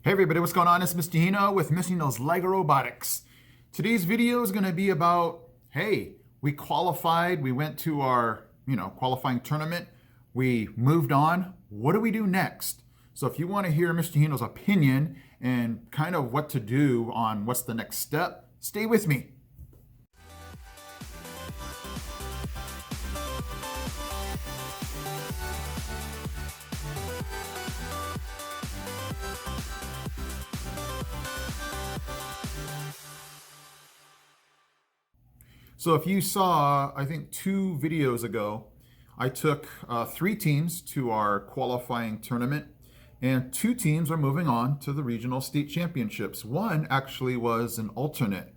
Hey everybody, what's going on? It's Mr. Hino with Mr. Hino's LEGO Robotics. Today's video is going to be about, hey, we qualified, we went to our, qualifying tournament, we moved on. What do we do next? So if you want to hear Mr. Hino's opinion and kind of what to do on what's the next step, stay with me. So if you saw, I think 2 videos ago, I took 3 teams to our qualifying tournament, and 2 teams are moving on to the regional state championships. One actually was an alternate,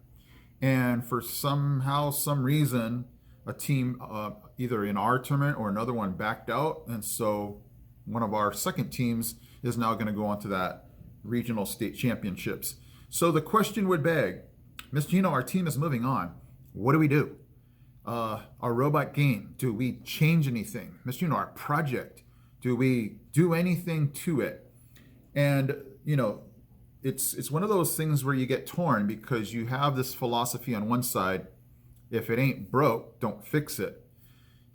and for some reason, a team either in our tournament or another one backed out, and so one of our second teams is now going to go on to that regional state championships. So the question would beg, Mr. Hino, our team is moving on. What do we do? Our robot game, do we change anything? Mr. Hino, our project, do we do anything to it? And, it's one of those things where you get torn because you have this philosophy on one side, if it ain't broke, don't fix it.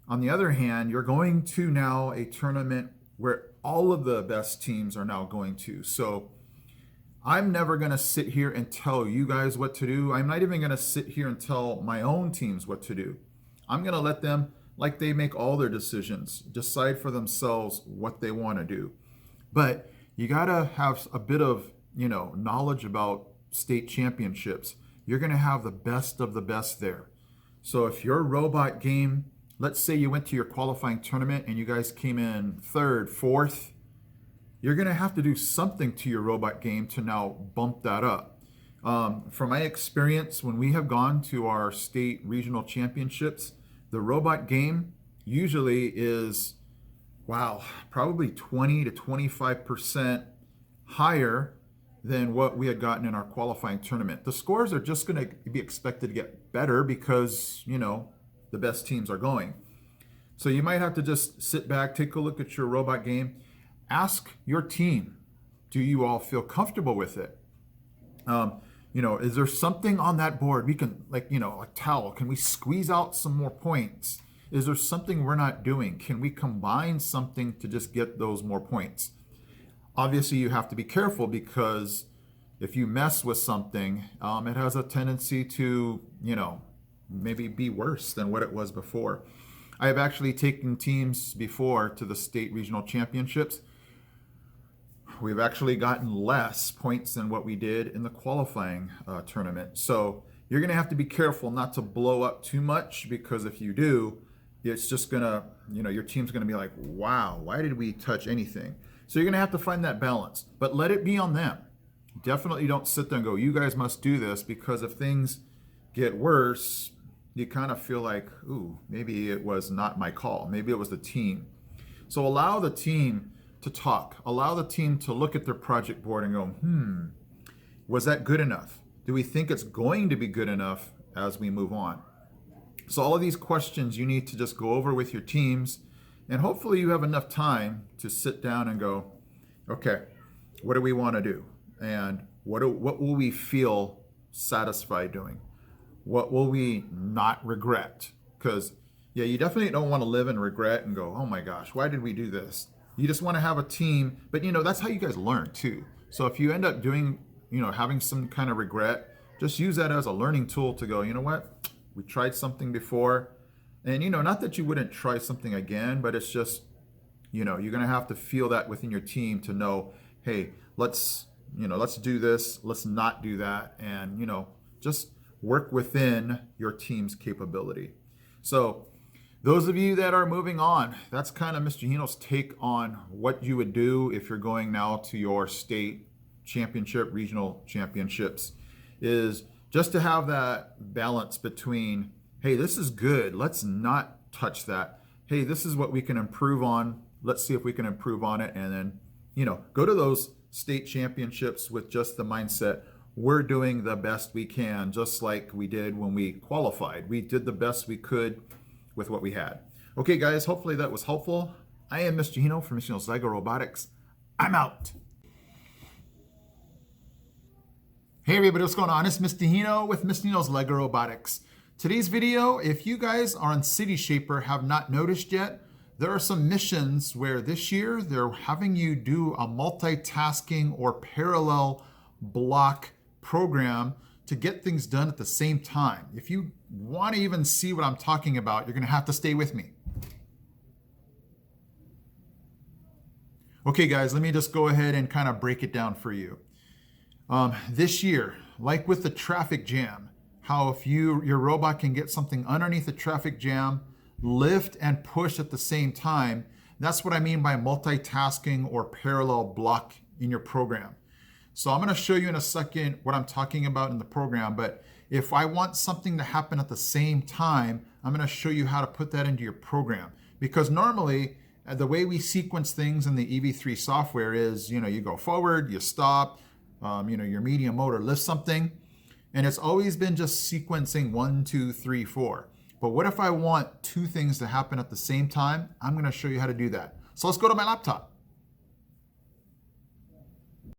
On the other hand, you're going to now a tournament where all of the best teams are now going to. So I'm never going to sit here and tell you guys what to do. I'm not even going to sit here and tell my own teams what to do. I'm going to let them, like they make all their decisions, decide for themselves what they want to do. But you got to have a bit of, knowledge about state championships. You're going to have the best of the best there. So if your robot game, let's say you went to your qualifying tournament and you guys came in 3rd, 4th, you're going to have to do something to your robot game to now bump that up. From my experience, when we have gone to our state regional championships, the robot game usually is, probably 20 to 25% higher than what we had gotten in our qualifying tournament. The scores are just going to be expected to get better because, the best teams are going. So you might have to just sit back, take a look at your robot game. Ask your team, do you all feel comfortable with it? Is there something on that board we can, like towel, can we squeeze out some more points? Is there something we're not doing? Can we combine something to just get those more points? Obviously, you have to be careful because if you mess with something, it has a tendency to, maybe be worse than what it was before. I have actually taken teams before to the state regional championships. We've actually gotten less points than what we did in the qualifying tournament. So you're going to have to be careful not to blow up too much, because if you do, it's just going to, your team's going to be like, wow, why did we touch anything? So you're going to have to find that balance, but let it be on them. Definitely don't sit there and go, you guys must do this, because if things get worse, you kind of feel like, ooh, maybe it was not my call. Maybe it was the team. So allow the team to talk. Allow the team to look at their project board and go, was that good enough? Do we think it's going to be good enough as we move on? So all of these questions you need to just go over with your teams, and hopefully you have enough time to sit down and go, okay, what do we want to do? And what will we feel satisfied doing? What will we not regret? Because, you definitely don't want to live in regret and go, oh my gosh, why did we do this? You just want to have a team, but that's how you guys learn too. So if you end up doing, having some kind of regret, just use that as a learning tool to go, you know what? We tried something before. And, not that you wouldn't try something again, but it's just, you're going to have to feel that within your team to know, hey, let's do this, let's not do that. And, just work within your team's capability. So those of you that are moving on, that's kind of Mr. Hino's take on what you would do if you're going now to your state championship, regional championships, is just to have that balance between, hey, this is good, let's not touch that. Hey, this is what we can improve on. Let's see if we can improve on it. And then, go to those state championships with just the mindset, we're doing the best we can, just like we did when we qualified. We did the best we could with what we had. Okay, guys, hopefully that was helpful. I am Mr. Hino from Mr. Hino's LEGO Robotics. I'm out. Hey everybody, what's going on? It's Mr. Hino with Mr. Hino's LEGO Robotics. Today's video, if you guys are on City Shaper have not noticed yet, there are some missions where this year they're having you do a multitasking or parallel block program to get things done at the same time. If you want to even see what I'm talking about, you're going to have to stay with me. Okay guys, let me just go ahead and kind of break it down for you. This year, like with the traffic jam, how if your robot can get something underneath the traffic jam, lift and push at the same time, that's what I mean by multitasking or parallel block in your program. So I'm going to show you in a second what I'm talking about in the program, but if I want something to happen at the same time, I'm going to show you how to put that into your program. Because normally, the way we sequence things in the EV3 software is, you go forward, you stop, your medium motor lifts something, and it's always been just sequencing 1, 2, 3, 4. But what if I want two things to happen at the same time? I'm going to show you how to do that. So let's go to my laptop.